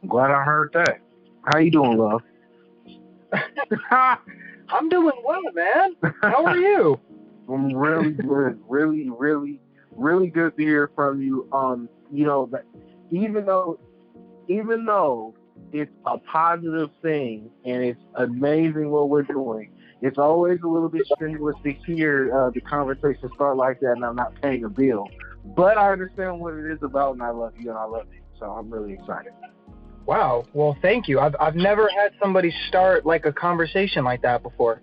Glad I heard that. How you doing, love? I'm doing well, man. How are you? I'm really good. Really, really, really good to hear from you. That even though even though it's a positive thing and it's amazing what we're doing, it's always a little bit strenuous to hear the conversation start like that and I'm not paying a bill. But I understand what it is about and I love you and I love you. So I'm really excited. Wow. Well, thank you. I've never had somebody start like a conversation like that before.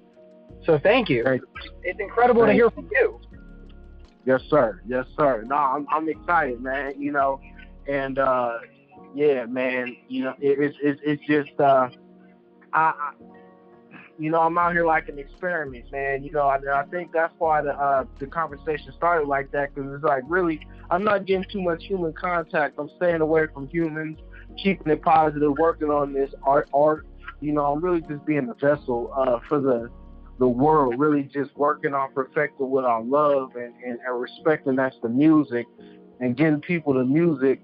So thank you. Thank, It's incredible to thank hear from you. Yes, sir. Yes, sir. No, I'm excited, man. And yeah, man. It's just I I'm out here like an experiment, man. I think that's why the conversation started like that because it's like really I'm not getting too much human contact. I'm staying away from humans, keeping it positive, working on this art. I'm really just being a vessel for the world, really just working on perfecting what I love and respecting that's the music and getting people the music,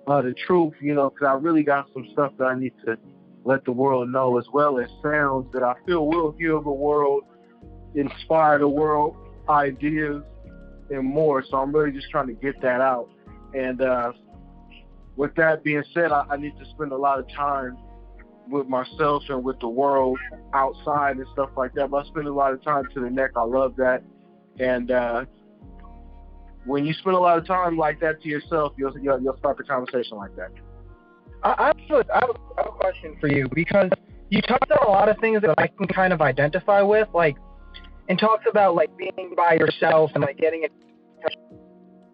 the truth, because I really got some stuff that I need to let the world know as well as sounds that I feel will heal the world, inspire the world, ideas and more. So I'm really just trying to get that out. And with that being said, I need to spend a lot of time with myself and with the world outside and stuff like that. But I spend a lot of time to the neck. I love that. And when you spend a lot of time like that to yourself, you'll start the conversation like that. I have a question for you because you talked about a lot of things that I can kind of identify with, like, and talks about like being by yourself and like getting in touch.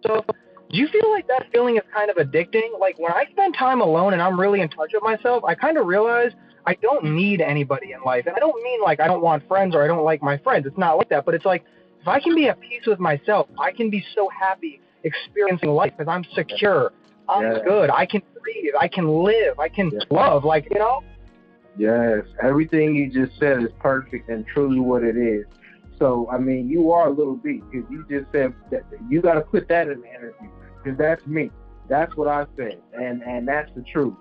So, do you feel like that feeling is kind of addicting? Like when I spend time alone and I'm really in touch with myself, I kind of realize I don't need anybody in life, and I don't mean like I don't want friends or I don't like my friends. It's not like that, but it's like if I can be at peace with myself, I can be so happy experiencing life because I'm secure. I'm good. I can breathe. I can live. I can love. Yes, everything you just said is perfect and truly what it is. So, I mean, you are a little beat because you just said that you got to put that in the interview because that's me. That's what I said, and that's the truth.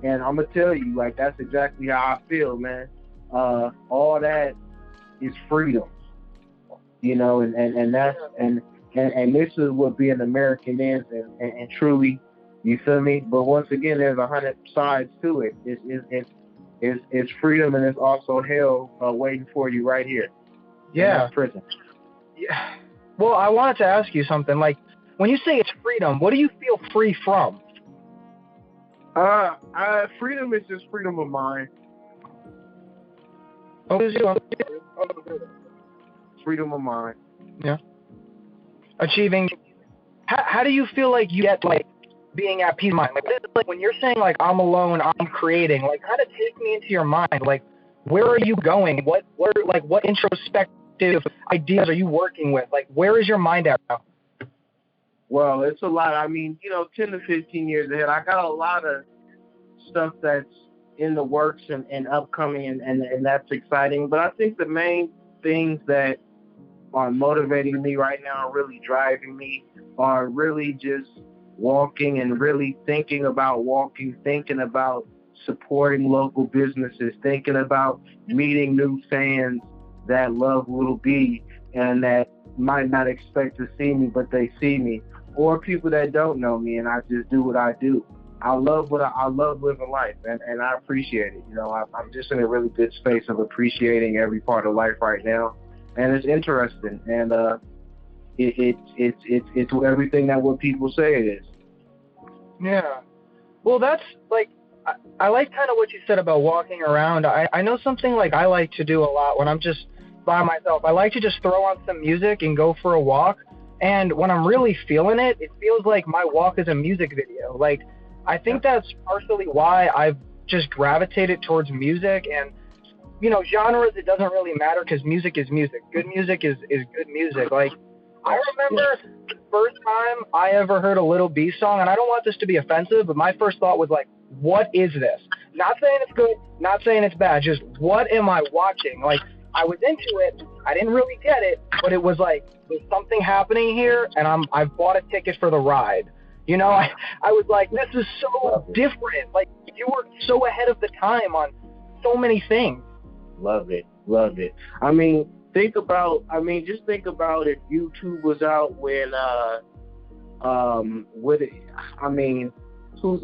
And I'm gonna tell you, like, that's exactly how I feel, man. All that is freedom, and that's and this is what being American is, and truly, you feel me? But once again, there's 100 sides to it. It's freedom, and it's also hell waiting for you right here. Yeah. Prison. Yeah. Well, I wanted to ask you something. Like, when you say it's freedom, what do you feel free from? Freedom is just freedom of mind. Freedom of mind. Yeah. Achieving. How do you feel like you get like being at peace of mind? Like when you're saying like I'm alone, I'm creating. Like, kind of take me into your mind. Like, where are you going? What introspective ideas are you working with? Like, where is your mind at now? Well, it's a lot. I mean, 10 to 15 years ahead. I got a lot of stuff that's in the works and upcoming, and that's exciting. But I think the main things that are motivating me right now, really driving me, are really just walking and really thinking about walking, thinking about supporting local businesses, thinking about meeting new fans that love Little B and that might not expect to see me, but they see me, or people that don't know me and I just do what I do. I love living life, and I appreciate it. I'm just in a really good space of appreciating every part of life right now, and it's interesting, and it's everything that what people say it is. Yeah. Well, that's like I like kind of what you said about walking around. I know something like I like to do a lot when I'm just by myself. I like to just throw on some music and go for a walk. And when I'm really feeling it, it feels like my walk is a music video. Like, I think that's partially why I've just gravitated towards music. And, genres, it doesn't really matter because music is music. Good music is good music. Like, I remember the first time I ever heard a Little B song, and I don't want this to be offensive, but my first thought was like, what is this? Not saying it's good, not saying it's bad, just what am I watching? Like, I was into it, I didn't really get it, but it was like, there's something happening here, and I've bought a ticket for the ride. I was like, this is so different. Like, You were so ahead of the time on so many things. Love it. I mean, just think about if YouTube was out when who's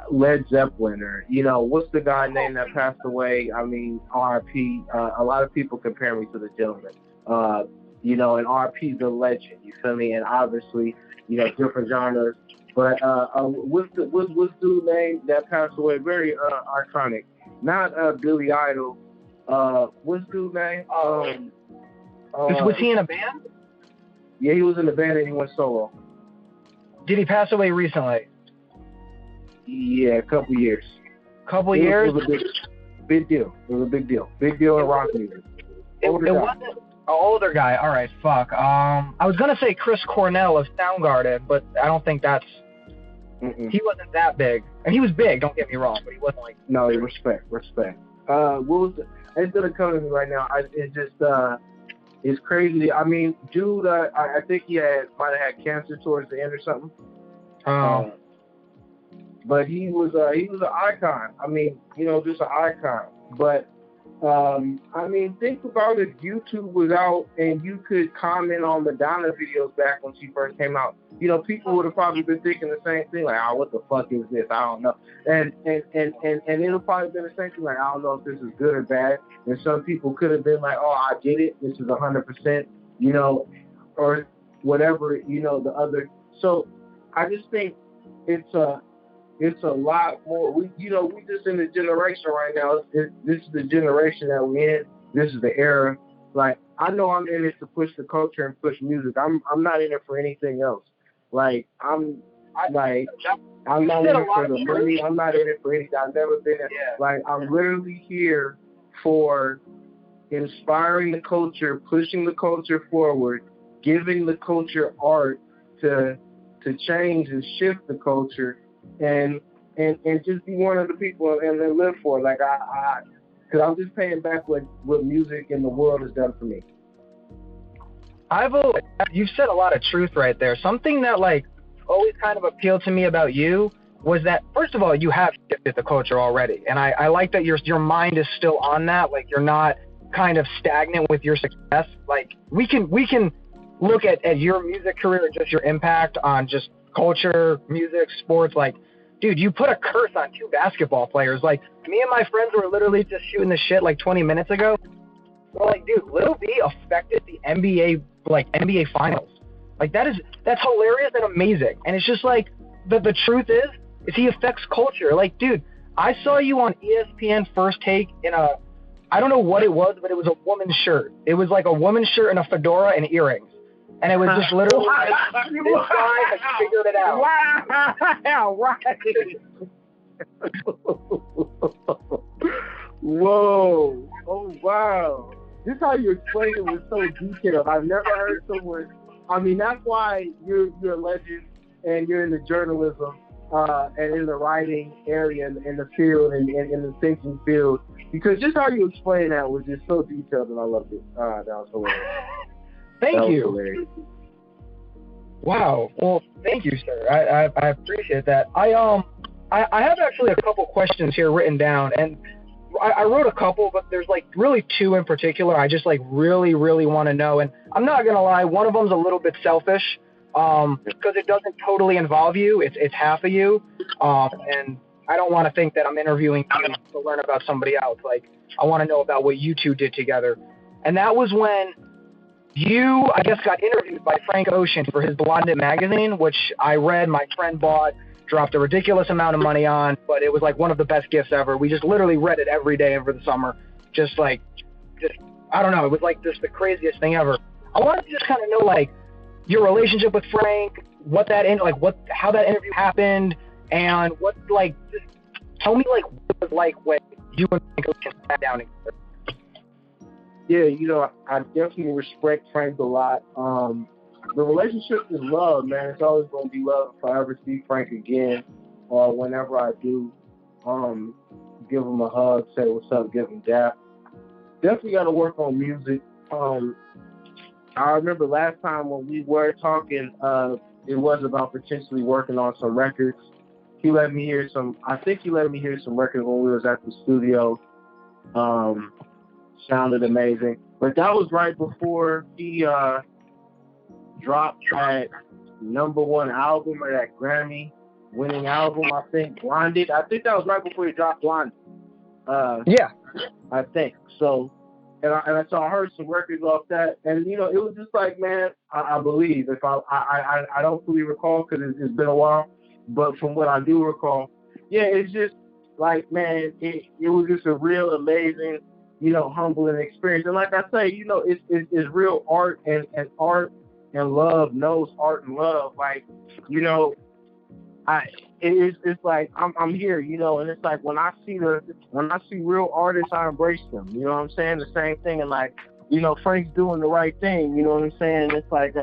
Led Zeppelin, or what's the guy name that passed away? I mean, R.I.P. A lot of people compare me to the gentleman. And R.I.P. the legend. You feel me? And obviously, different genres. But what's dude's name that passed away? Very iconic. Not Billy Idol. What's dude's name? Was he in a band? Yeah, he was in a band and he went solo. Did he pass away recently? Yeah, a couple years. Years? It was a big deal. It was a big deal. Big deal in rock music. It wasn't an older guy. All right, fuck. I was going to say Chris Cornell of Soundgarden, but I don't think that's... Mm-mm. He wasn't that big. And he was big, don't get me wrong, but he wasn't like... No, respect. What was it? It's going to come to me right now. It's crazy. I mean, dude, I think he might have had cancer towards the end or something. But he was an icon. I mean, just an icon. But I mean, think about if YouTube was out and you could comment on Madonna videos back when she first came out. People would have probably been thinking the same thing, like, "Oh, what the fuck is this? I don't know." And it'll probably been the same thing, like, "I don't know if this is good or bad." And some people could have been like, "Oh, I get it. This is 100%," or whatever, the other. So I just think it's a lot more. We just in the generation right now. This is the generation that we're in. This is the era. Like, I know I'm in it to push the culture and push music. I'm not in it for anything else. Like, I'm not in it for the money. I'm not in it for anything. I've never been. Like, I'm literally here for inspiring the culture, pushing the culture forward, giving the culture art to change and shift the culture. And just be one of the people and then live for it. Like, because I'm just paying back what music in the world has done for me. You've said a lot of truth right there. Something that like always kind of appealed to me about you was that, first of all, you have shifted the culture already, and I like that your mind is still on that. Like, you're not kind of stagnant with your success. Like, we can look at your music career and just your impact on just culture, music, sports. Like, dude, you put a curse on 2 basketball players. Like, me and my friends were literally just shooting the shit like 20 minutes ago. We're like, dude, Lil B affected the NBA finals. Like, that's hilarious and amazing. And it's just like, the truth is he affects culture. Like, dude, I saw you on ESPN First Take in I don't know what it was, but it was a woman's shirt. It was like a woman's shirt and a fedora and earrings. And it was just literally this guy has figured it out. Wow, right. Whoa. Oh, wow. This is how you explain it was so detailed. I've never heard someone. I mean, that's why you're a legend, and you're in the journalism and in the writing area and in the field and in the thinking field. Because just how you explain that was just so detailed, and I loved it. That was hilarious. Thank you. Wow. Well, thank you, sir. I appreciate that. I have actually a couple questions here written down, and I wrote a couple, but there's like really 2 in particular I just like really, really want to know. And I'm not gonna lie, one of them's a little bit selfish, because it doesn't totally involve you. It's half of you, and I don't want to think that I'm interviewing you to learn about somebody else. Like, I want to know about what you 2 did together, and that was when you, I guess, got interviewed by Frank Ocean for his Blondit magazine, which I read, my friend bought, dropped a ridiculous amount of money on, but it was like one of the best gifts ever. We just literally read it every day over the summer. Just I don't know, it was like just the craziest thing ever. I wanted to just kind of know, like, your relationship with Frank, how that interview happened, and what, like, just tell me, like, what it was like when you and Frank Ocean sat down together. Yeah, I definitely respect Frank a lot. The relationship is love, man. It's always going to be love. If I ever see Frank again, or whenever I do, give him a hug, say what's up, give him dap. Definitely got to work on music. I remember last time when we were talking, it was about potentially working on some records. he let me hear some. I think he let me hear some records when we was at the studio. Um, Sounded amazing, but that was right before he dropped that #1 album or that Grammy winning album. I think Blinded. I think that was right before he dropped Blinded. Yeah. I think so. So I heard some records off that, and you know, it was just like, man, I believe if I don't fully recall because it's been a while, but from what I do recall, yeah, it's just like, man, it was just a real amazing, you know, humbling experience. And like I say, you know, it's real art, and art and love knows art and love. Like, you know, I it's like I'm here, you know, and it's like when I see real artists, I embrace them. You know what I'm saying? The same thing, and like, you know, Frank's doing the right thing. You know what I'm saying? It's like,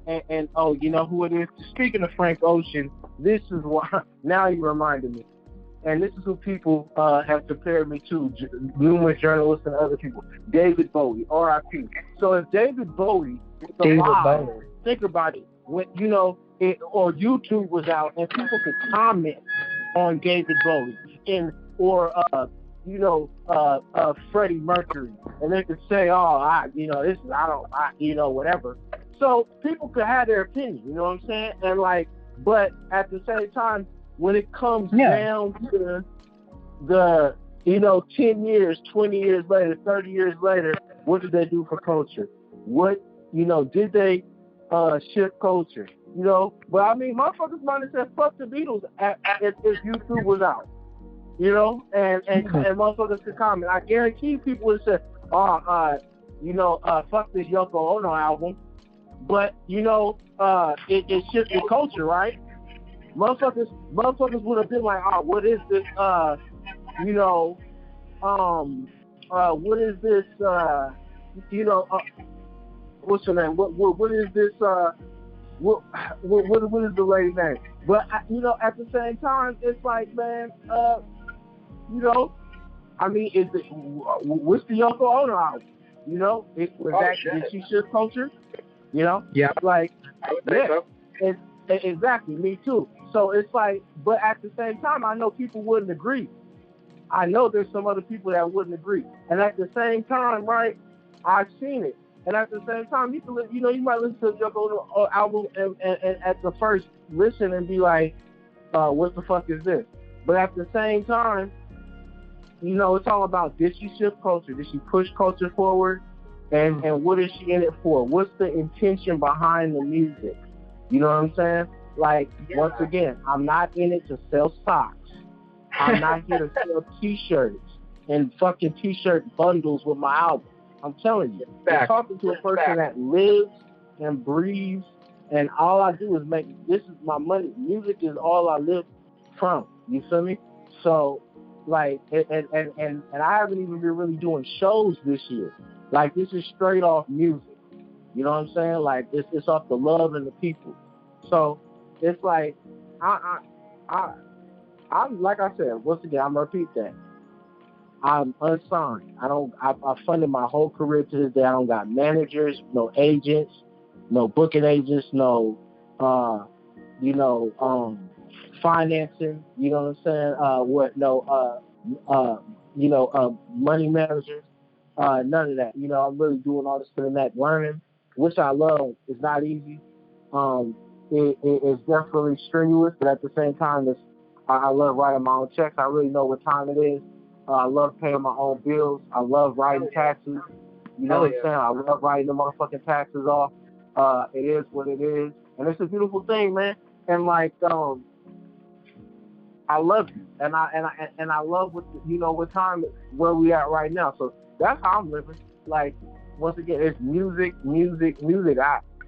and oh, you know who it is? Speaking of Frank Ocean, this is why now you reminded me, and this is who people have compared me to, numerous journalists and other people. David Bowie, R.I.P. So if David Bowie was alive, think about it. When, you know, or YouTube was out and people could comment on David Bowie or Freddie Mercury, and they could say, oh, you know, whatever. So people could have their opinion, you know what I'm saying? And like, but at the same time, when it comes down to the, you know, 10 years, 20 years later, 30 years later, what did they do for culture? What, you know, did they shift culture? You know, but I mean, motherfuckers might have said fuck the Beatles if YouTube was out. You know, and motherfuckers could comment. I guarantee people would say, fuck this Yoko Ono album. But you know, it shifted culture, right? Motherfuckers would have been like, oh, what is this? What is this? What's her name? What is this? What is the lady's name? But you know, at the same time, it's like, man, you know, I mean, what's the Yoko Ono album? You know, did she shift culture? You know, like, exactly, me too. So it's like, but at the same time, I know people wouldn't agree. I know there's some other people that wouldn't agree, and at the same time, right, I've seen it. And at the same time, you might listen to the Yoko Ono album and at the first listen and be like, what the fuck is this? But at the same time, you know, it's all about, did she shift culture? Did she push culture forward? And what is she in it for? What's the intention behind the music? You know what I'm saying? Like, once again, I'm not in it to sell socks. I'm not here to sell T-shirts and fucking T-shirt bundles with my album. I'm telling you, I'm talking to a person that lives and breathes, and all I do is this is my money. Music is all I live from. You feel me? So, like, and I haven't even been really doing shows this year. Like, this is straight off music. You know what I'm saying? Like, it's off the love and the people. So it's like, I'm like I said, once again, I'm gonna repeat that. I'm unsigned. I funded my whole career to this day. I don't got managers, no agents, no booking agents, no, financing. You know what I'm saying? Money managers. None of that. You know, I'm really doing all this for the next learning, which I love. It's not easy. It's definitely strenuous, but at the same time, I love writing my own checks. I really know what time it is. I love paying my own bills. I love writing taxes. You know what I'm saying? I love writing the motherfucking taxes off. It is what it is, and it's a beautiful thing, man. And like, I love you, and I love what time where we at right now. So that's how I'm living. Like, once again, it's music.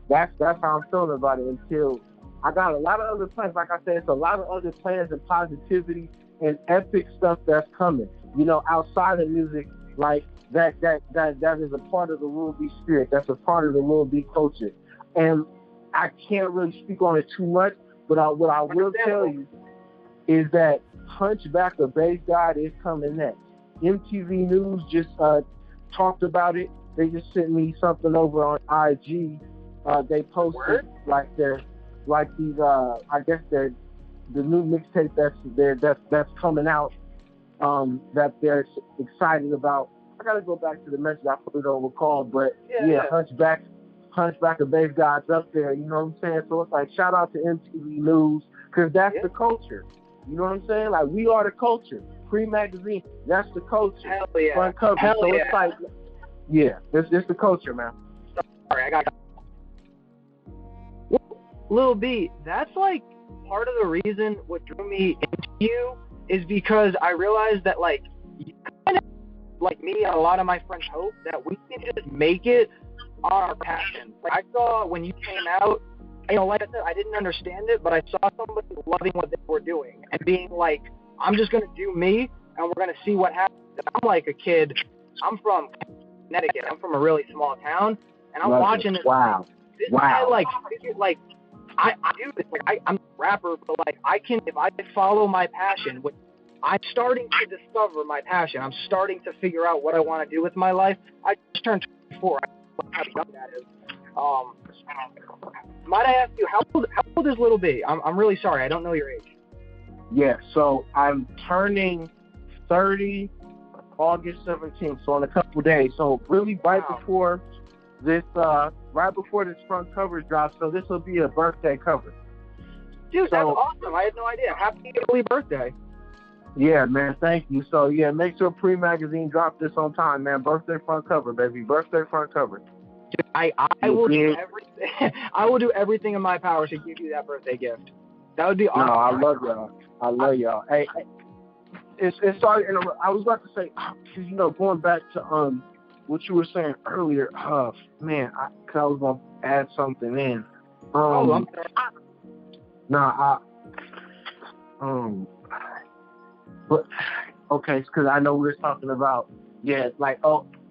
That's how I'm feeling about it. Until I got a lot of other plans. Like I said, it's a lot of other plans and positivity and epic stuff that's coming. You know, outside of music, like that is a part of the Lil B spirit. That's a part of the Lil B culture. And I can't really speak on it too much, but what I will tell you is that Hunchback of Bass God is coming next. MTV News just talked about it. They just sent me something over on IG. They posted these the new mixtape that's coming out, that they're excited about. I gotta go back to the message. I probably don't recall, but yeah. Hunchback of Bass God's up there. You know what I'm saying? So it's like, shout out to MTV News, because that's the culture. You know what I'm saying? Like, we are the culture. Preme magazine, that's the culture. Hell yeah. Front cover. Hell so yeah. it's like, yeah, it's the culture, man. Sorry, I got Lil B, that's like part of the reason what drew me into you is because I realized that, like, you kind of, like me and a lot of my friends hope that we can just make it on our passion. Like, I saw when you came out, you know, like I said, I didn't understand it, but I saw somebody loving what they were doing and being like, I'm just going to do me and we're going to see what happens. I'm like a kid. I'm from Connecticut. I'm from a really small town, and I'm watching this. Wow. This guy, like, I do this. Like, I'm a rapper, but like, if I follow my passion, which I'm starting to discover my passion. I'm starting to figure out what I want to do with my life. I just turned 24. I don't know how young that is. Might I ask you, how old is Lil B? I'm really sorry. I don't know your age. Yeah, so I'm turning 30 August 17th, so in a couple days. So really right before this front cover drops, so this will be a birthday cover. Dude, that's awesome. I had no idea. Happy early birthday. Yeah, man, thank you. So yeah, make sure Preme magazine drop this on time, man. Birthday front cover, baby. Birthday front cover. Dude, I will do everything. I will do everything in my power to give you that birthday gift. That would be awesome. No, I love y'all. I love y'all. Hey, it's sorry. I was about to say, cause you know, going back to what you were saying earlier. Man, cause I was gonna add something in. I'm sorry. But okay, because I know we were talking about, like,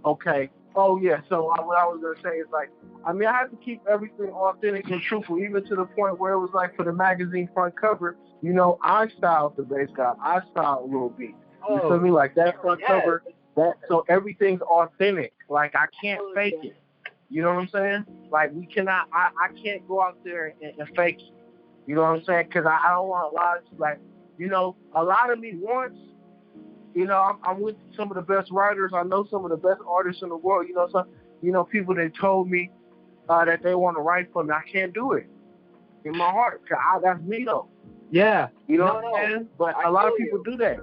okay. Oh, yeah, so what I was going to say is, like, I mean, I had to keep everything authentic and truthful, even to the point where it was, like, for the magazine front cover, you know, I styled the bass guy. I styled Lil B. You feel me? Like, that front cover, so everything's authentic. Like, I can't fake it. You know what I'm saying? Like, we cannot, I can't go out there and fake it. You know what I'm saying? Because I don't want a lot of, like, you know, a lot of me wants, you know, I'm with some of the best writers. I know some of the best artists in the world. You know, people that told me that they want to write for me. I can't do it in my heart. That's me, though. Yeah. You know what I'm saying? But a lot of people do that.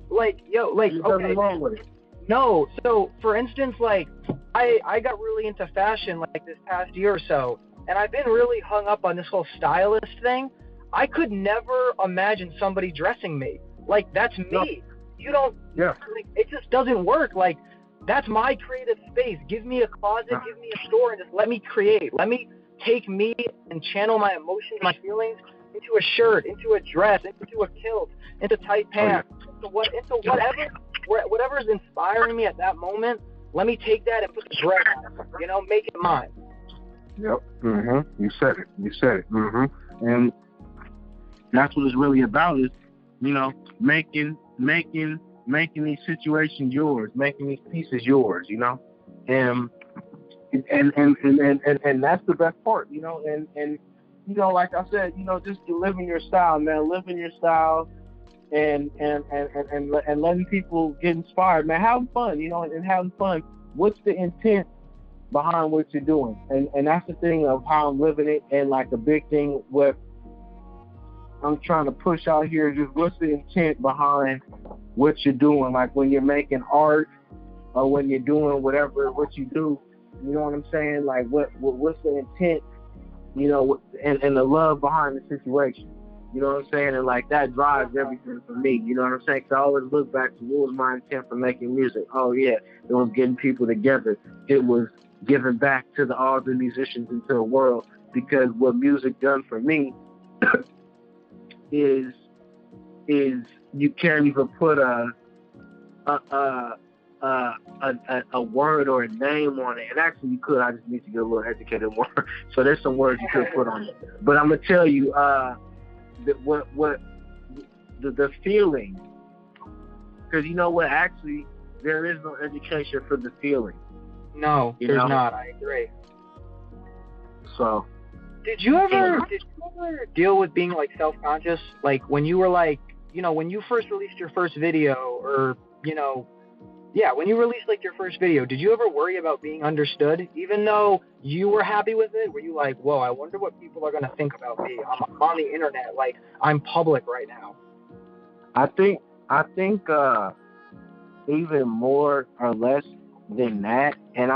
Like, There's nothing wrong with it. No. So, for instance, like, I got really into fashion, like, this past year or so. And I've been really hung up on this whole stylist thing. I could never imagine somebody dressing me. Like, that's me. No. You don't, like, it just doesn't work. Like, that's my creative space. Give me a closet, give me a store, and just let me create. Let me take me and channel my emotions, my feelings into a shirt, into a dress, into a kilt, into tight pants, into whatever is inspiring me at that moment. Let me take that and put the dress on, you know, make it mine. Yep. You said it. And that's what it's really about, is, you know, making these situations yours, making these pieces yours, you know, and that's the best part, you know, and you know, like I said, you know, just living your style, man, living your style, and letting people get inspired, man, having fun, you know, and having fun. What's the intent behind what you're doing? And that's the thing of how I'm living it, and like a big thing what I'm trying to push out here is just what's the intent behind what you're doing. Like when you're making art or when you're doing what you do, you know what I'm saying? Like what's the intent, you know, and the love behind the situation. You know what I'm saying? And like that drives everything for me. You know what I'm saying? Because I always look back to what was my intent for making music. Oh yeah, it was getting people together. It was giving back to all the musicians into the world. Because what music done for me is you can't even put a word or a name on it. And actually you could. I just need to get a little educated more. So there's some words you could put on it. But I'm gonna tell you the feeling. Because you know what? Actually, there is no education for the feeling. No, there's not. I agree. So Did you ever deal with being like self-conscious, like when you were like, when you first released your first video, or when you released like your first video, did you ever worry about being understood, even though you were happy with it? Were you like, whoa, I wonder what people are gonna think about me? I'm on the internet, like I'm public right now. I think even more or less than that, and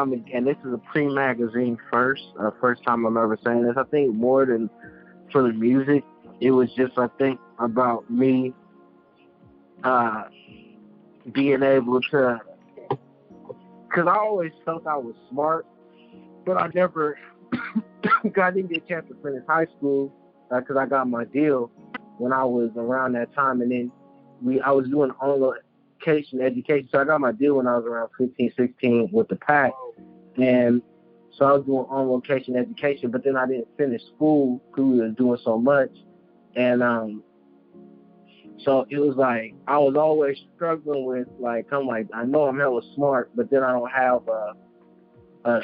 this is a Preme magazine first time I'm ever saying this. I think more than for the music, it was just, I think, about me being able to, because I always felt I was smart, but I never I didn't get a chance to finish high school because I got my deal when I was around that time, and then I was doing online education. So I got my deal when I was around 15, 16 with the PAC. And so I was doing on-location education, but then I didn't finish school because we were doing so much. And so it was like I was always struggling with, like, I'm like, I know I'm hella smart, but then I don't have a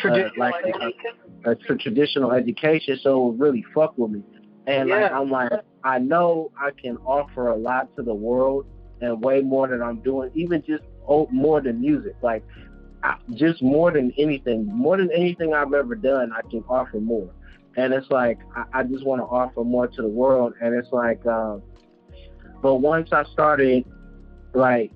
traditional education, so it would really fuck with me. And like, I'm like, I know I can offer a lot to the world and way more than I'm doing, even just more than music. Like, just more than anything I've ever done, I can offer more. And it's like, I just want to offer more to the world. And it's like, but once I started, like,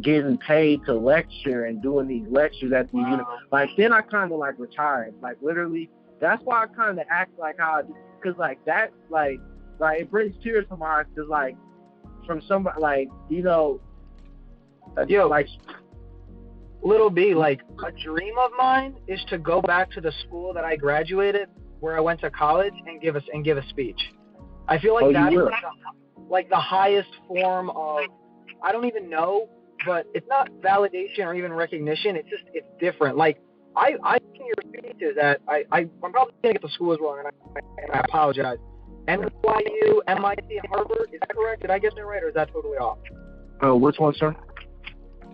getting paid to lecture and doing these lectures at the like, then I kind of like retired. Like, literally, that's why I kind of act like how I do, because like that, like it brings tears to my eyes, because like, from somebody, like, like, Little B, like, a dream of mine is to go back to the school that I graduated, where I went to college, and give a speech. I feel like that's like the highest form of, I don't even know, but it's not validation or even recognition. It's just, it's different. Like, I think your speeches that I'm probably gonna get the schools wrong, and I apologize. NYU, MIT, and Harvard, is that correct? Did I get that right, or is that totally off? Which one, sir?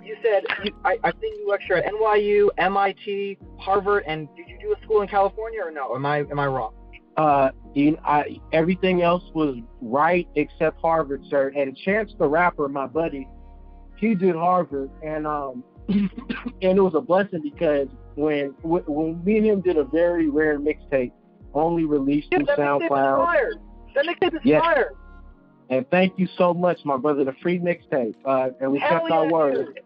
You said, I think you lecture at NYU, MIT, Harvard, and did you do a school in California, or no? Am I wrong? Everything else was right except Harvard, sir. And Chance the Rapper, my buddy, he did Harvard, and and it was a blessing, because when me and him did a very rare mixtape, only released through SoundCloud. That mixtape is fire. And thank you so much, my brother. The free mixtape, and we kept our word.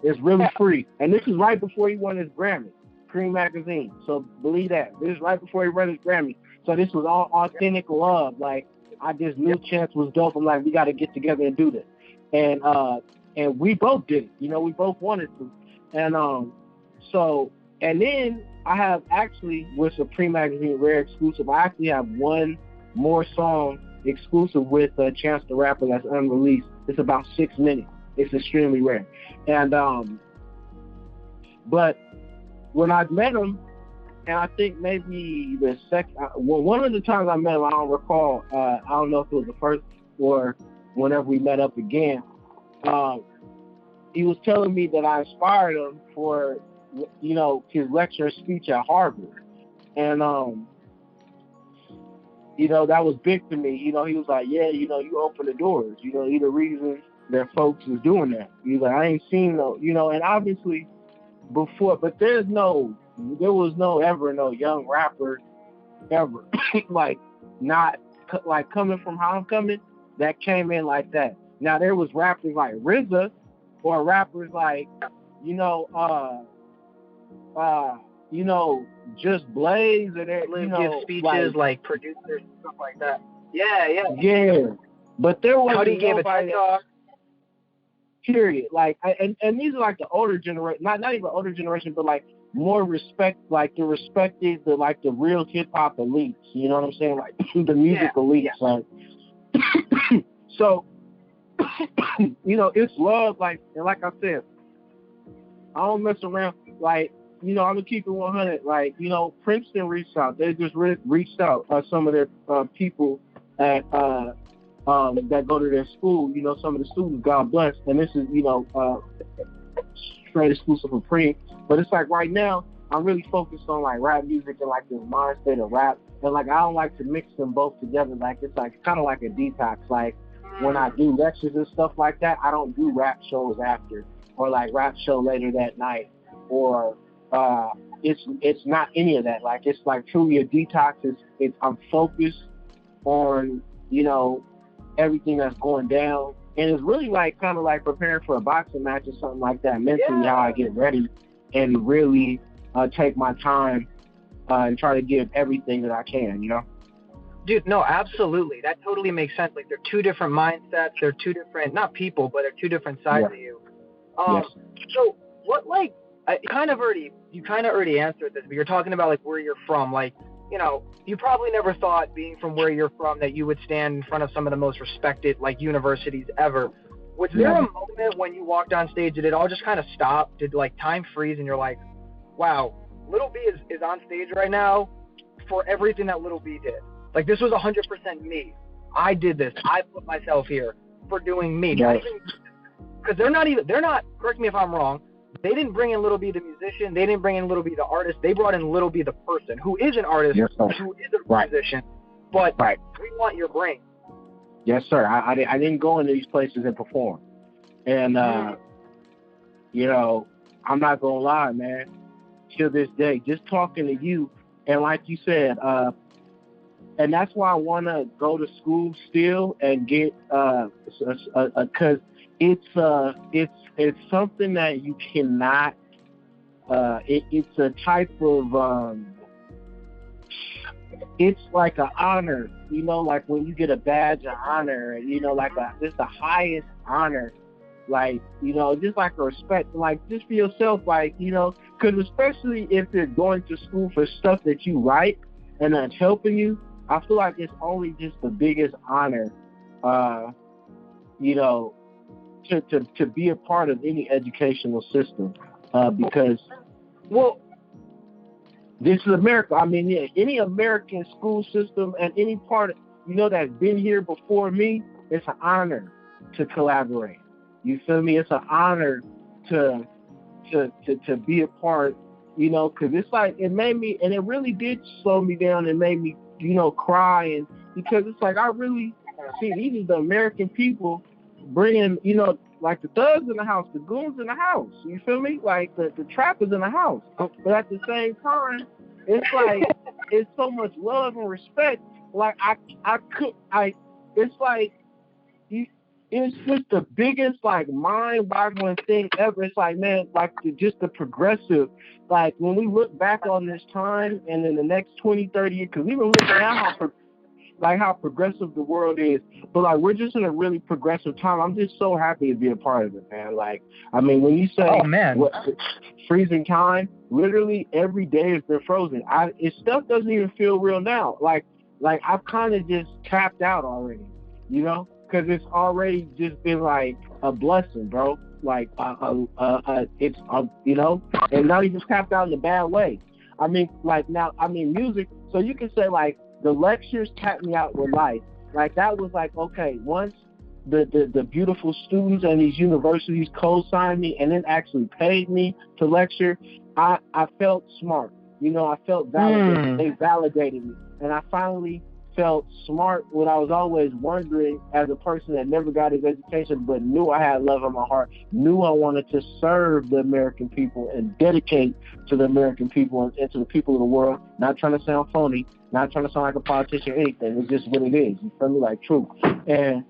It's really free, and this is right before he won his Grammy, Preme magazine. So believe that. This is right before he won his Grammy. So this was all authentic love. Like, I just knew Chance was dope. I'm like, we got to get together and do this, and we both did it. We both wanted to, and so, and then I have actually, with the Preme magazine rare exclusive, I actually have one more song exclusive with Chance the Rapper that's unreleased. It's about 6 minutes. It's extremely rare. And but when I met him, and I think maybe the second, one of the times I met him, I don't recall. I don't know if it was the first or whenever we met up again. He was telling me that I inspired him for, his lecture speech at Harvard, and that was big to me. He was like, yeah, you open the doors. You're the reason that folks is doing that. He's like, I ain't seen no, and obviously before, but there was no young rapper ever, like, not like coming from how I'm coming, that came in like that. Now there was rappers like RZA, or rappers like, just Blaze, and give speeches, like producers, stuff like that. Yeah. But there was Cudi gave a TED talk. Period. Like, and these are like the older generation, not even older generation, but like more respect, like the respected, the real hip hop elites. You know what I'm saying? Like the music elites. Like, so, it's love. Like, and like I said, I don't mess around. Like, I'm gonna keep it 100. Like, Princeton reached out. They just reached out. Some of their people at that go to their school. Some of the students, God bless. And this is, straight exclusive for Preme. But it's like right now, I'm really focused on like rap music and like this mind state of rap. and like I don't like to mix them both together. Like it's like kind of like a detox. Like when I do lectures and stuff like that, I don't do rap shows after or like rap show later that night or it's not any of that. Like it's like truly a detox. It's I'm focused on everything that's going down, and it's really like kind of like preparing for a boxing match or something like that. Mentally, how I get ready and really take my time and try to give everything that I can. Dude, no, absolutely. That totally makes sense. Like, they're two different mindsets. They're two different, not people, but they're two different sides of you. Yes. So, what, like, you kind of already answered this, but you're talking about, like, where you're from. Like, you probably never thought, being from where you're from, that you would stand in front of some of the most respected, like, universities ever. Was there a moment when you walked on stage, did it all just kind of stop? Did, like, time freeze and you're like, wow, Little B is on stage right now for everything that Little B did? Like, this was 100% me. I did this. I put myself here for doing me. Not even, because they're not, correct me if I'm wrong, they didn't bring in Little B the musician. They didn't bring in Little B the artist. They brought in Little B the person who is an artist, who is a musician. But we want your brain. Yes, sir. I didn't go into these places and perform. And, I'm not going to lie, man. Till this day, just talking to you, and like you said, and that's why I want to go to school still and get, because it's something that you cannot, it's a type of, it's like an honor, like when you get a badge of honor, like it's the highest honor, like, just like a respect, like just for yourself, like, because especially if you're going to school for stuff that you write and that's helping you, I feel like it's only just the biggest honor, to be a part of any educational system, because, well, this is America. I mean, yeah, any American school system and any part of, that's been here before me, it's an honor to collaborate. You feel me? It's an honor to be a part, because it's like, it made me, and it really did slow me down and made me, cry, and because it's like, I really see these are the American people bringing, like the thugs in the house, the goons in the house, you feel me? Like the trappers in the house. But at the same time, it's like, it's so much love and respect. Like it's like, it's just the biggest, like, mind-boggling thing ever. It's like, man, like just the progressive, like when we look back on this time and in the next 20, 30 years, because we were looking at how progressive the world is, but like we're just in a really progressive time. I'm just so happy to be a part of it, man. Like, I mean, when you say freezing time, literally every day has been frozen. Stuff doesn't even feel real now. Like I've kind of just tapped out already, because it's already just been like a blessing, bro. Like it's and not even tapped out in a bad way. I mean, like now, music. So you can say like the lectures tapped me out with life. Like that was like, okay, once the beautiful students and these universities co-signed me and then actually paid me to lecture, I felt smart. I felt validated. They validated me, and I finally felt smart when I was always wondering, as a person that never got his education but knew I had love in my heart, knew I wanted to serve the American people and dedicate to the American people and to the people of the world, not trying to sound phony, not trying to sound like a politician or anything. It's just what it is. You feel me? Like truth. And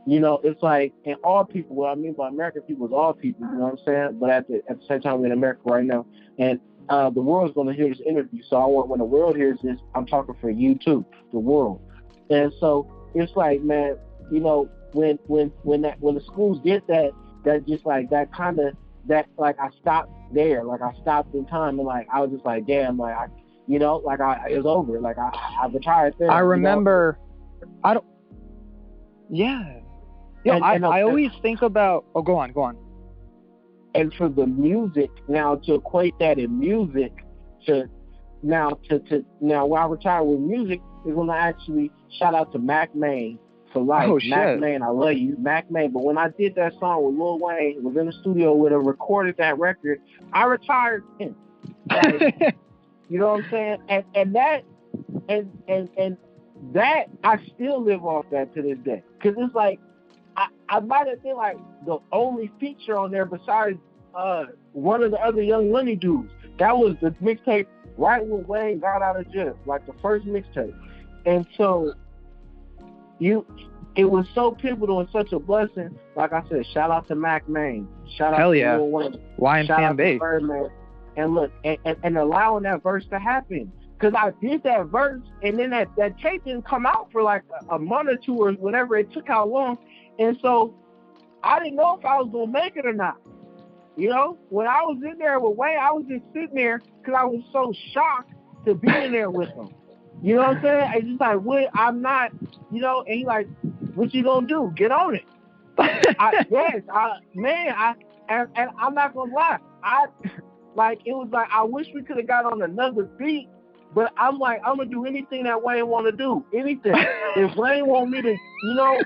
it's like, and all people, what I mean by American people is all people, you know what I'm saying? But at the same time, we're in America right now, and the world's going to hear this interview, so I want, when the world hears this, I'm talking for you too, the world. And so it's like, man, when the schools did that just like that kind of, that like I stopped there, like I stopped in time, and like I was just like, damn, like it was over, like I retired there. I remember, I always think about. Oh, go on. And for the music, now to equate that in music to now when I retired with music is when I actually shout out to Mac Main for life. Oh, shit. Mac Main, I love you, Mac Main. But when I did that song with Lil Wayne, was in the studio with him, recorded that record, I retired him. Like, you know what I'm saying? And that and that I still live off that to this day. Cause it's like I might have been like the only feature on there besides one of the other Young Money dudes. That was the mixtape right when Wayne got out of jail, like the first mixtape. And so you it was so pivotal and such a blessing. Like I said, shout out to Mac Main, shout out Hell to yeah. Lil Wayne, shout out YMCMB. to Birdman, and look, and allowing that verse to happen. Because I did that verse, and then that tape didn't come out for like a month or two or whatever. It took how long, and so I didn't know if I was gonna make it or not. You know, when I was in there with Wayne, I was just sitting there because I was so shocked to be in there with him. You know what I'm saying? It's just like, what? I'm not, you know, and he like, what you gonna do? Get on it. And I'm not gonna lie. It was like, I wish we could have got on another beat, but I'm like, I'm gonna do anything that Wayne want to do. Anything. If Wayne want me to, you know,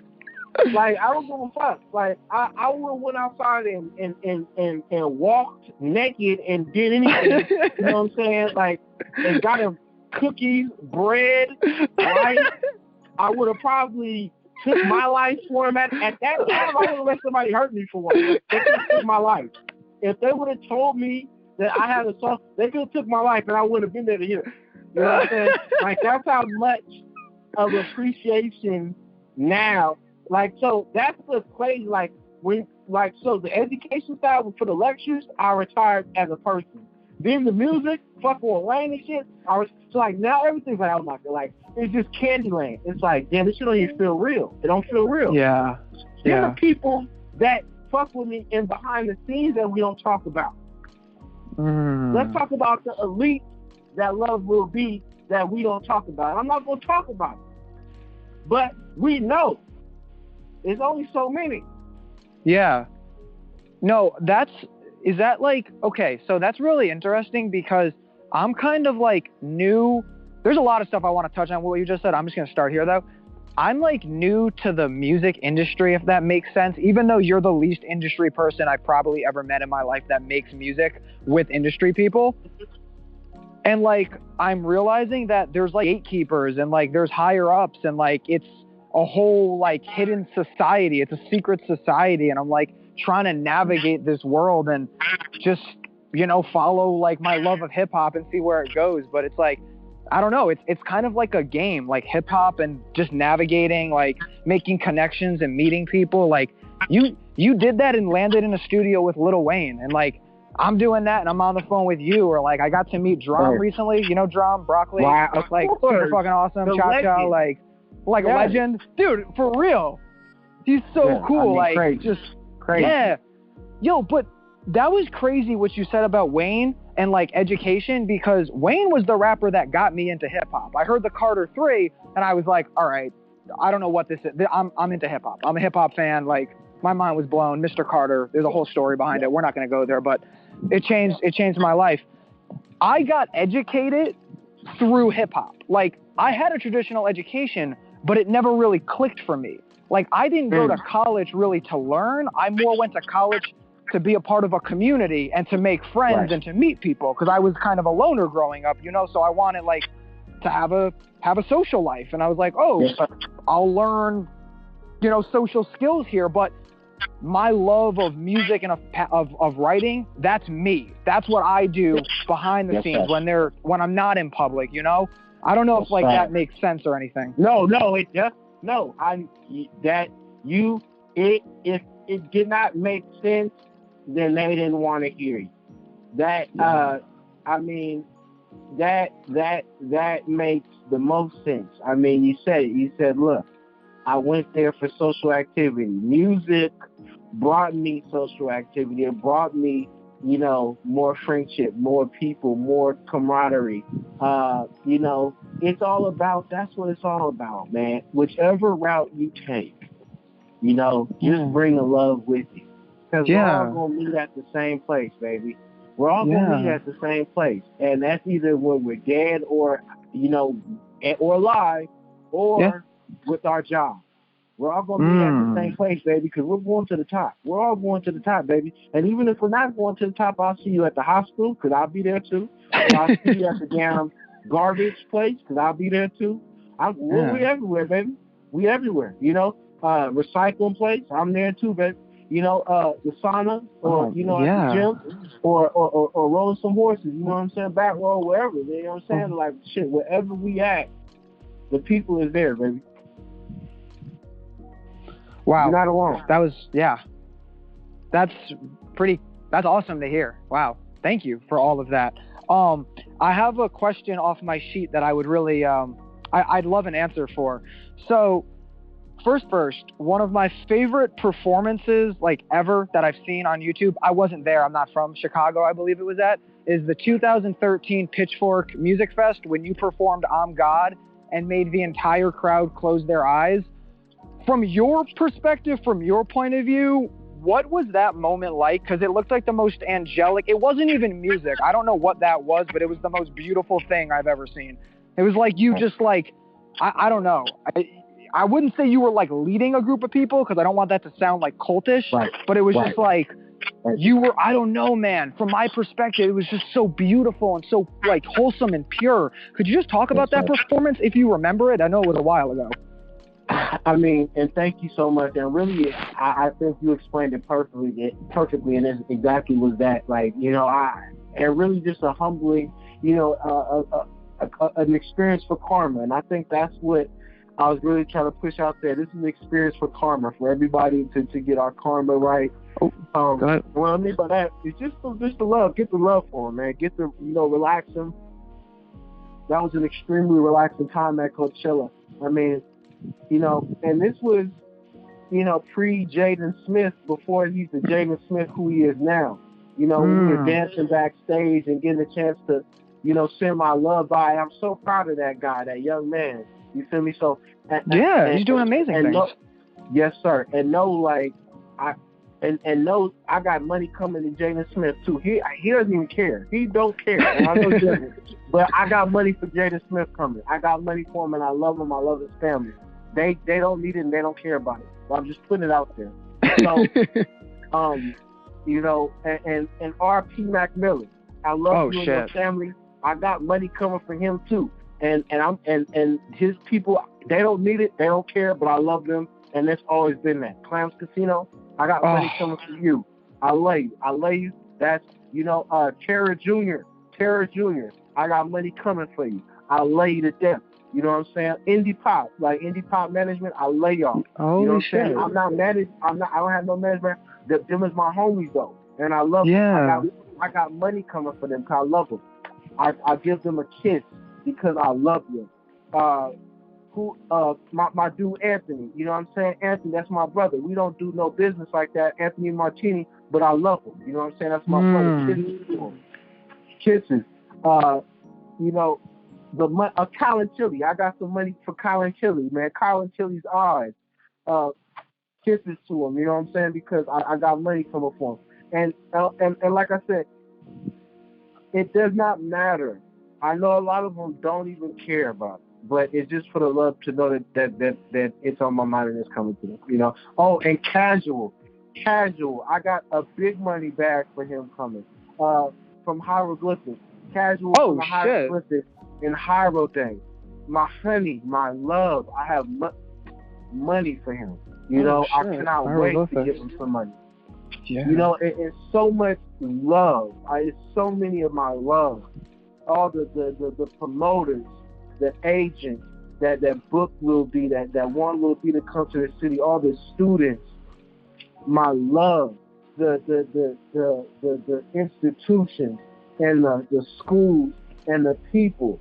like, I don't give a fuck. Like, I would have went outside and walked naked and did anything. You know what I'm saying? Like, and got him cookies, bread, right? I would have probably took my life for him. At that time, I would have let somebody hurt me for once. They could have took my life. If they would have told me that I had a song, they could have took my life and I wouldn't have been there to hear it. You know what I'm saying? Like, that's how much of appreciation now. Like, so that's the crazy, like, when, like, so the education side for the lectures, I retired as a person. Then the music, fucking with Wayne and shit, so like, now everything's like, oh my God, like, it's just Candyland. It's like, damn, this shit don't even feel real. It don't feel real. Yeah. There are people that fuck with me in behind the scenes that we don't talk about. Let's talk about the elite that love will be that we don't talk about. I'm not going to talk about it. But we know. There's only so many. Yeah. No, is that like, okay, so that's really interesting because I'm kind of like new. There's a lot of stuff I want to touch on what you just said. I'm just going to start here though. I'm like new to the music industry, if that makes sense, even though you're the least industry person I've probably ever met in my life that makes music with industry people. And like, I'm realizing that there's like gatekeepers and like there's higher ups and like it's a whole like hidden society. It's a secret society. And I'm like trying to navigate this world and just, you know, follow like my love of hip hop and see where it goes. But it's like, I don't know. It's kind of like a game, like hip hop and just navigating, like making connections and meeting people. Like you did that and landed in a studio with Lil Wayne, and like I'm doing that and I'm on the phone with you. Or like I got to meet Drum recently. You know Drum, Broccoli. Wow, like super fucking awesome. Cha Cha, like a legend, dude. For real, he's so cool. I mean, like crazy. Just crazy. Yeah, yo, but that was crazy what you said about Wayne and like education, because Wayne was the rapper that got me into hip hop. I heard the Carter 3 and I was like, all right, I don't know what this is. I'm into hip hop. I'm a hip hop fan. Like my mind was blown. Mr. Carter, there's a whole story behind it. We're not going to go there, but it changed my life. I got educated through hip hop. Like I had a traditional education, but it never really clicked for me. Like I didn't go to college really to learn. I more went to college to be a part of a community and to make friends and to meet people, because I was kind of a loner growing up, you know, so I wanted like to have a social life. And I was like, I'll learn, you know, social skills here. But my love of music and of writing, that's me. That's what I do behind the scenes when I'm not in public, you know. I don't know if like that makes sense or anything. If it did not make sense, then they didn't want to hear you. That I mean, that makes the most sense. I mean, you said it. You said, look, I went there for social activity. Music brought me social activity. It brought me, you know, more friendship, more people, more camaraderie. You know, that's what it's all about, man. Whichever route you take, you know, just bring the love with you. Because we're all going to meet at the same place, baby. We're all going to meet at the same place. And that's either when we're dead or, you know, or alive, or with our job. We're all going to meet at the same place, baby, because we're going to the top. We're all going to the top, baby. And even if we're not going to the top, I'll see you at the hospital, because I'll be there too. Or I'll see you at the damn garbage place, because I'll be there too. We everywhere, baby. We everywhere. Recycling place, I'm there too, baby. The sauna, or at the gym, or rolling some horses. You know what I'm saying? Back row, wherever. You know what I'm saying? Like shit, wherever we at, the people is there, baby. Wow. You're not alone. That's awesome to hear. Wow. Thank you for all of that. I have a question off my sheet that I would really, I'd love an answer for. So, first, one of my favorite performances, like, ever that I've seen on YouTube, I wasn't there, I'm not from Chicago, I believe it was at, is the 2013 Pitchfork Music Fest, when you performed I'm God and made the entire crowd close their eyes. From your perspective, from your point of view, what was that moment like? Because it looked like the most angelic. It wasn't even music. I don't know what that was, but it was the most beautiful thing I've ever seen. It was like you just like, I don't know. I wouldn't say you were like leading a group of people, because I don't want that to sound like cultish, but it was just like you were, I don't know, man. From my perspective, it was just so beautiful and so like wholesome and pure. Could you just talk about that performance if you remember it? I know it was a while ago. I mean, and thank you so much. And really, I think you explained it perfectly, and it exactly was that. Like, and really just a humbling, an experience for karma. And I think that's what I was really trying to push out there. This is an experience for karma, for everybody to get our karma right. What I mean by that is just the love. Get the love for them, man. Get the, relax them. That was an extremely relaxing time at Coachella. I mean, and this was, pre-Jaden Smith, before he's the Jaden Smith who he is now. We were dancing backstage and getting a chance to, send my love by. I'm so proud of that guy, that young man. You feel me? So he's doing amazing things. Yes, sir. And I got money coming to Jaden Smith too. He doesn't even care. He don't care. And I know Jaden, but I got money for Jaden Smith coming. I got money for him, and I love him. I love his family. They don't need it, and they don't care about it. But I'm just putting it out there. So, and R.P. Macmillan. I love you and your family. I got money coming for him too. And his people, they don't need it, they don't care, but I love them, and it's always been that. Clams Casino, I got money coming for you. I love you. That's Tara Jr. I got money coming for you. I love you to death. You know what I'm saying? Indie Pop Management, I love y'all. You know what I'm saying? I'm not managed. I don't have no management. Them is my homies though, and I love them. I got money coming for them because I love them. I give them a kiss because I love them. My dude Anthony, you know what I'm saying? Anthony, that's my brother. We don't do no business like that, Anthony Martini, but I love him. You know what I'm saying? That's my brother. Kisses. Colin Chili. I got some money for Colin Chili, man. Colin Chili's eyes. Kisses to him, you know what I'm saying? Because I got money coming for him. And like I said, it does not matter. I know a lot of them don't even care about it, but it's just for the love to know that it's on my mind and it's coming to them, Oh, and Casual. I got a big money bag for him coming from Hieroglyphics. Casual from the Hieroglyphics in Hyro Day. My honey, my love, I have money for him. I cannot wait to give him some money. Yeah. It's so much love. It's so many of my love. All the promoters, the agents, that book Lil B, that want Lil B to come to the city, all the students, my love, the institutions and the schools and the people.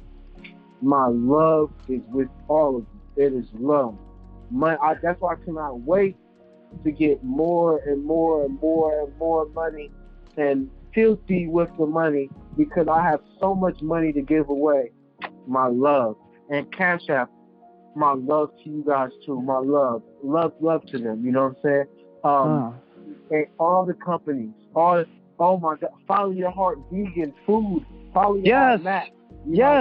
My love is with all of you. It is love. That's why I cannot wait to get more and more and more and more money and filthy with the money, because I have so much money to give away. My love. And Cash App, my love to you guys too. My love to them. You know what I'm saying? And all the companies, oh my God, Follow Your Heart Vegan Food. Follow Your Heart Matt.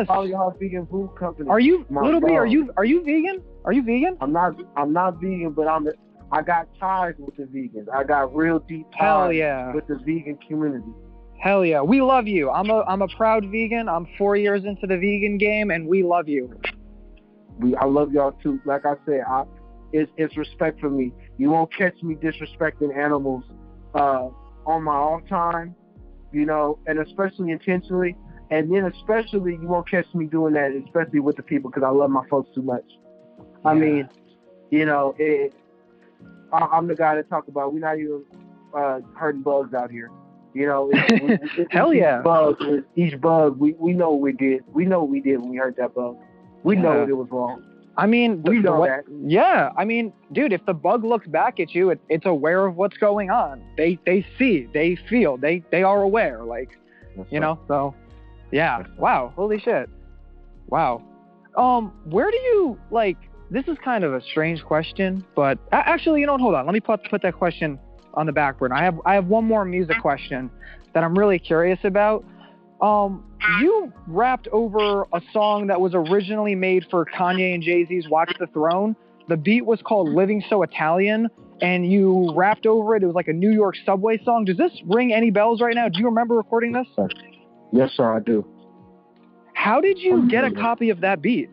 Follow Your Heart Vegan Food Company. Are you, Little B? Are you vegan? Are you vegan? I'm not vegan, but I got ties with the vegans. I got real deep ties with the vegan community. Hell yeah. We love you. I'm a proud vegan. I'm 4 years into the vegan game, and we love you. I love y'all too. Like I said, it's respect for me. You won't catch me disrespecting animals on my own time, you know, and especially intentionally. And then especially you won't catch me doing that, especially with the people, because I love my folks too much. Yeah. I mean, you know, I'm the guy to talk about. We're not even hurting bugs out here. You know, hell yeah. Each bug, we know what we did. We know what we did when we hurt that bug. We know it was wrong. I mean, we know that. Yeah, I mean, dude, if the bug looks back at you, it's aware of what's going on. They see, they feel, they are aware, like, that's you know. So, yeah. Wow. Holy shit. Wow. Where do you like? This is kind of a strange question, but actually, you know, hold on. Let me put that question on the back burner. I have one more music question that I'm really curious about. You rapped over a song that was originally made for Kanye and Jay-Z's Watch the Throne. The beat was called Living So Italian, and you rapped over it. It was like a New York subway song. Does this ring any bells right now? Do you remember recording this? Yes, sir, I do. How did you get a copy of that beat?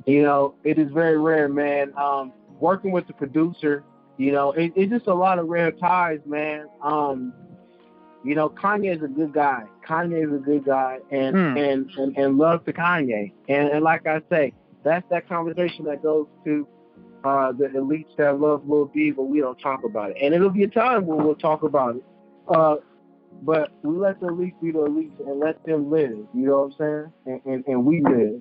You know, it is very rare, man. Working with the producer, you know, it's just a lot of rare ties, man. You know, Kanye is a good guy. Kanye is a good guy, and love to Kanye. And like I say, that's that conversation that goes to the elites that love Lil B, but we don't talk about it. And it'll be a time when we'll talk about it. But we let the elites be the elites and let them live. You know what I'm saying? And we live.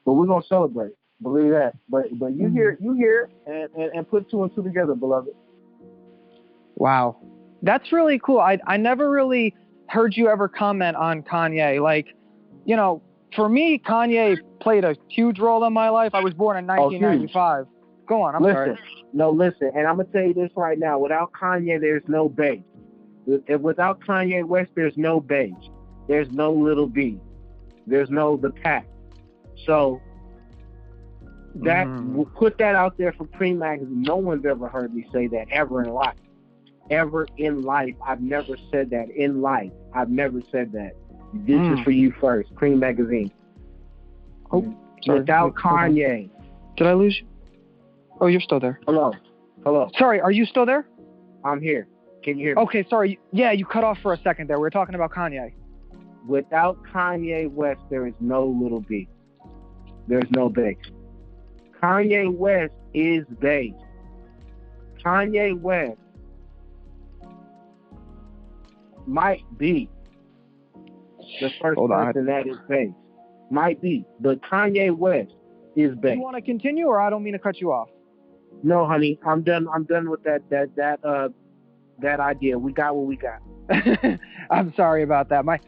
But we're gonna celebrate. Believe that. But you hear and put two and two together, beloved. Wow. That's really cool. I never really heard you ever comment on Kanye. Like, you know, for me, Kanye played a huge role in my life. I was born in 1995. Go on, sorry. No, listen. And I'm going to tell you this right now. Without Kanye, there's no bass. Without Kanye West, there's no bass. There's no Little B. There's no The Pack. So, that put that out there for Preme magazine. No one's ever heard me say that ever in life. Ever in life. I've never said that in life. I've never said that. This is for you first. Preme magazine. Oh, sorry. Without Kanye. Did I lose you? Oh, you're still there. Hello. Sorry, are you still there? I'm here. Can you hear me? Okay, sorry. Yeah, you cut off for a second there. We were talking about Kanye. Without Kanye West, there is no Little B. There's no bass. Kanye West is bass. Kanye West might be the first person that is bass. Might be. But Kanye West is bass. You want to continue, or I don't mean to cut you off? No, honey. I'm done with that idea. We got what we got. I'm sorry about that. My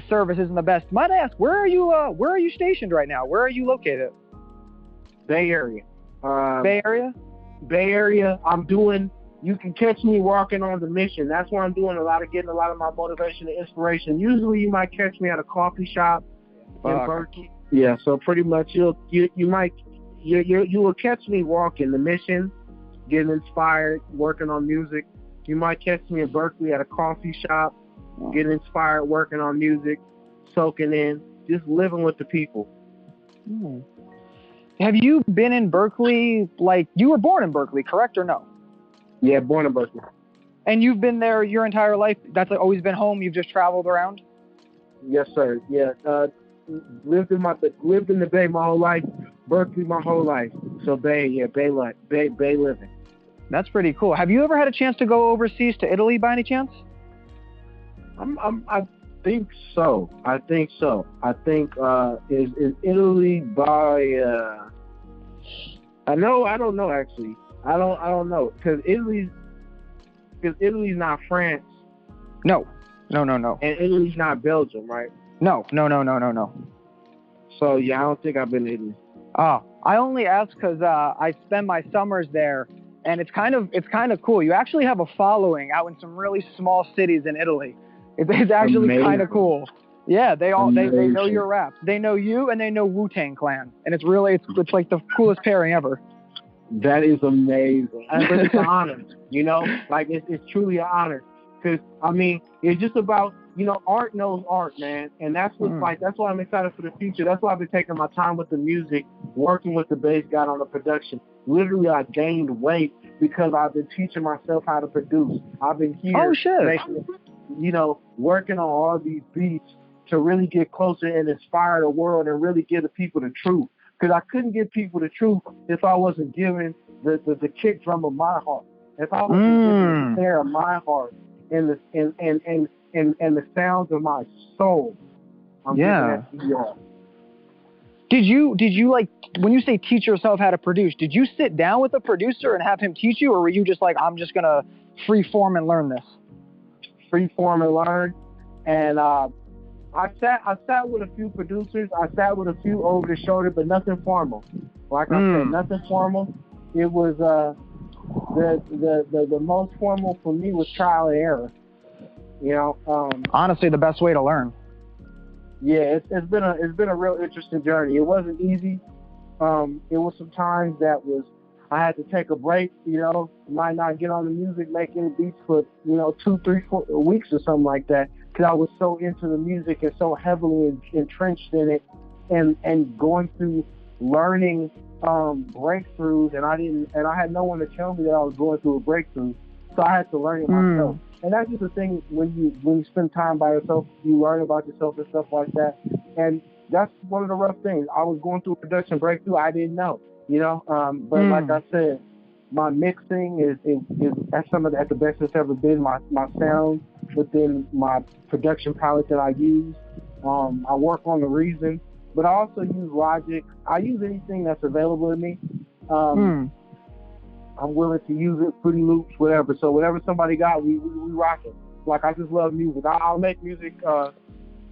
service isn't the best. Might I ask, where are you stationed right now? Where are you located? Bay Area. Bay Area? Bay Area. You can catch me walking on the mission. That's where I'm getting a lot of my motivation and inspiration. Usually you might catch me at a coffee shop in Berkeley. Yeah, so pretty much you will catch me walking the mission, getting inspired, working on music. You might catch me in Berkeley at a coffee shop, getting inspired, working on music, soaking in, just living with the people. Have you been in Berkeley, like, you were born in Berkeley, correct or no? Yeah, born in Berkeley. And you've been there your entire life? That's always been home? You've just traveled around? Yes, sir. Yeah. Lived in the Bay my whole life. Berkeley my whole life. So Bay living. That's pretty cool. Have you ever had a chance to go overseas to Italy by any chance? I think so. I think is Italy by I don't know actually. I don't know because Italy's not France. No. And Italy's not Belgium, right? No. So yeah, I don't think I've been to Italy. Oh, I only asked because I spend my summers there, and it's kind of cool. You actually have a following out in some really small cities in Italy. It's actually kind of cool. Yeah, they know your raps. They know you, and they know Wu-Tang Clan, and it's like the coolest pairing ever. That is amazing. But it's an honor, you know? Like, it's truly an honor. Because I mean, it's just about, art knows art, man, and that's what's like. That's why I'm excited for the future. That's why I've been taking my time with the music, working with the bass guy on the production. Literally, I gained weight because I've been teaching myself how to produce. I've been here making, working on all these beats to really get closer and inspire the world and really give the people the truth. Because I couldn't give people the truth if I wasn't giving the kick drum of my heart. If I wasn't giving the snare of my heart and the sounds of my soul, I'm giving that to y'all. Did you like, when you say teach yourself how to produce, did you sit down with a producer and have him teach you, or were you just like, I'm just gonna free form and learn this? Free form and learn. And I sat with a few producers. I sat with a few over the shoulder, but nothing formal. Like I said, nothing formal. It was the most formal for me was trial and error. Honestly, the best way to learn. Yeah, it's been a real interesting journey. It wasn't easy. It was some times that I had to take a break. Might not get on the music, making beats for 2, 3, 4 weeks or something like that, because I was so into the music and so heavily entrenched in it, and going through learning breakthroughs, and I had no one to tell me that I was going through a breakthrough, so I had to learn it myself. And that's just the thing, when you spend time by yourself, you learn about yourself and stuff like that. And that's one of the rough things. I was going through a production breakthrough. I didn't know, but like I said, my mixing is that's at the best it's ever been. My sound within my production palette that I use. I work on the Reason, but I also use Logic. I use anything that's available to me. I'm willing to use it, Fruity Loops, whatever. So whatever somebody got, we rock it. Like, I just love music. I'll make music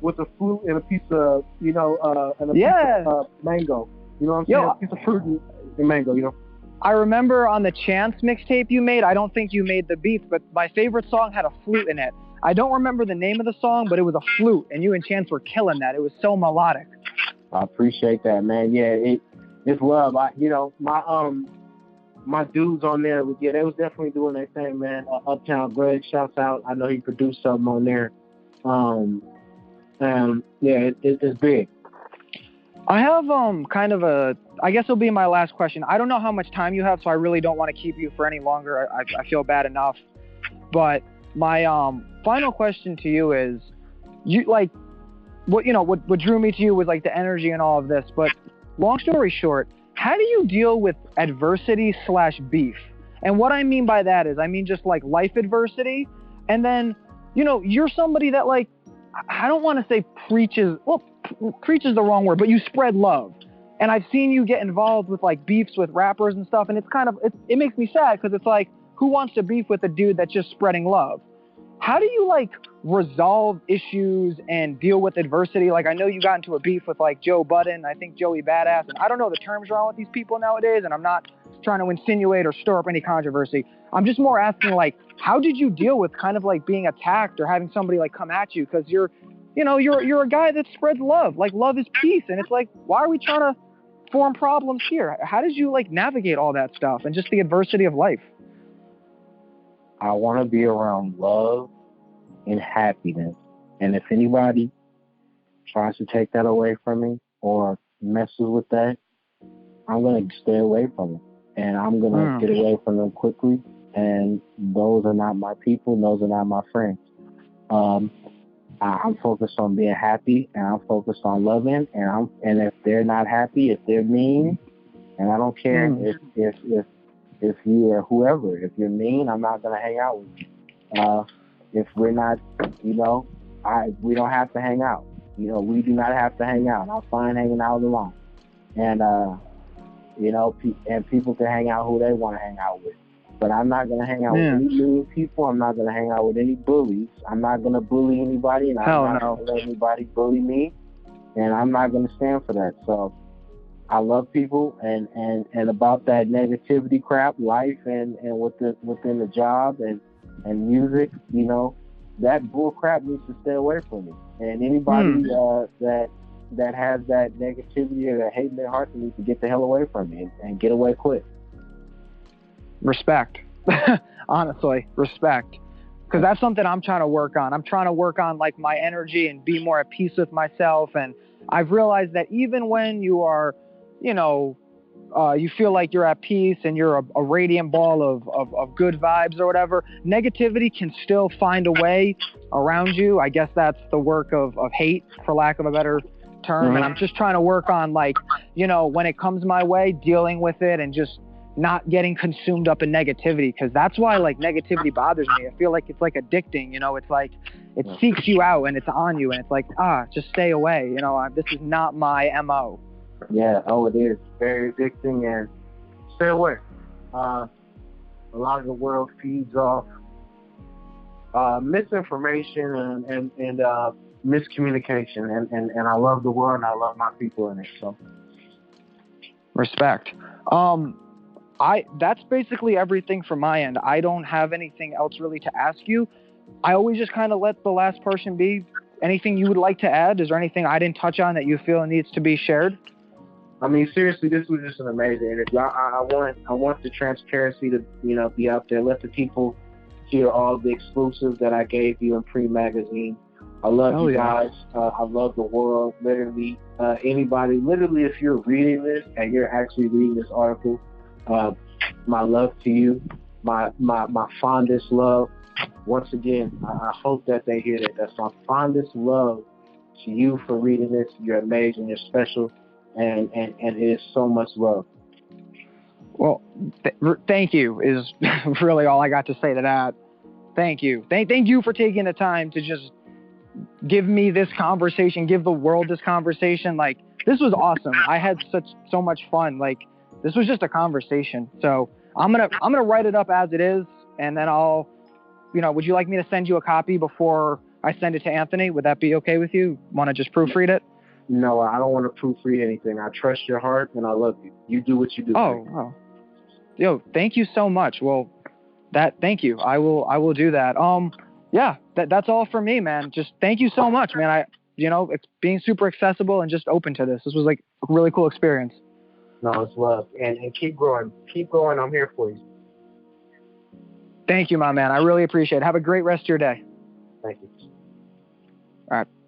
with a flute and a piece of, piece of mango. You know what I'm saying? A piece of fruit and mango, I remember on the Chance mixtape you made, I don't think you made the beats, but my favorite song had a flute in it. I don't remember the name of the song, but it was a flute, and you and Chance were killing that. It was so melodic. I appreciate that, man. Yeah, it's love. My dudes on there, they was definitely doing their thing, man. Uptown Greg, shouts out. I know he produced something on there. It's big. I have kind of I guess it'll be my last question. I don't know how much time you have, so I really don't want to keep you for any longer. I feel bad enough. But my final question to you is, what drew me to you was like the energy and all of this. But long story short, how do you deal with adversity / beef? And what I mean by that is, I mean just like life adversity. And then, you're somebody that, like, I don't want to say preaches the wrong word, but you spread love. And I've seen you get involved with like beefs with rappers and stuff. And it's kind of, it makes me sad, because it's like, who wants to beef with a dude that's just spreading love? How do you like resolve issues and deal with adversity? Like, I know you got into a beef with like Joe Budden, I think Joey Badass, and I don't know the terms wrong with these people nowadays, and I'm not trying to insinuate or stir up any controversy. I'm just more asking, like, how did you deal with kind of like being attacked or having somebody like come at you? Because you're a guy that spreads love. Like, love is peace, and it's like, why are we trying to form problems here? How did you like navigate all that stuff and just the adversity of life? I want to be around love and happiness. And if anybody tries to take that away from me or messes with that, I'm going to stay away from it. And I'm going to get away from them quickly. And those are not my people. Those are not my friends. I'm focused on being happy, and I'm focused on loving. And if they're not happy, if they're mean, and I don't care if you are whoever, if you're mean, I'm not going to hang out with you. If we're not, we don't have to hang out. We do not have to hang out. I'm fine hanging out alone. And, and people can hang out who they want to hang out with. But I'm not going to hang out with any mean people. I'm not going to hang out with any bullies. I'm not going to bully anybody, and I'm not going to let anybody bully me. And I'm not going to stand for that. So I love people, and about that negativity crap, life and within the job and music, that bull crap needs to stay away from me. And anybody that has that negativity or that hate in their heart needs to get the hell away from me and get away quick. Respect. Honestly, respect. because that's something I'm trying to work on. I'm trying to work on like my energy and be more at peace with myself. And I've realized that even when you are, you know, you feel like you're at peace and you're a radiant ball of good vibes or whatever, negativity can still find a way around you. I guess that's the work of hate, for lack of a better term. Mm-hmm. And I'm just trying to work on, like, you know, when it comes my way, dealing with it and just not getting consumed up in negativity, because that's why like negativity bothers me. I feel like it's like addicting, you know. It's like it seeks you out and it's on you, and it's like, just stay away, you know. This is not my MO. Yeah, it is very addicting, and stay away. A lot of the world feeds off misinformation and miscommunication, and I love the world and I love my people in it. So respect. That's basically everything from my end. I don't have anything else really to ask you. I always just kind of let the last person be. Anything you would like to add? Is there anything I didn't touch on that you feel needs to be shared? I mean, seriously, this was just an amazing interview. I want the transparency to, you know, be out there. Let the people hear all the exclusives that I gave you in Preme magazine. I love you guys. I love the world. Literally, anybody. Literally, if you're reading this and you're actually reading this article, my love to you, my fondest love. Once again, I hope that they hear that. That's my fondest love to you for reading this. You're amazing. You're special. And it is so much love. Well, thank you is really all I got to say to that. Thank you. Thank you for taking the time to just give me this conversation, give the world this conversation. Like, this was awesome. I had so much fun. Like, this was just a conversation. So I'm gonna write it up as it is, and then I'll, you know, would you like me to send you a copy before I send it to Anthony? Would that be okay with you? Want to just proofread it? No, I don't want to proofread anything. I trust your heart and I love you. You do what you do. Oh. Yo, thank you so much. Well, thank you. I will do that. Yeah, that's all for me, man. Just thank you so much, man. It's being super accessible and just open to this. This was like a really cool experience. No, it's love. And keep growing. Keep going. I'm here for you. Thank you, my man. I really appreciate it. Have a great rest of your day. Thank you. All right.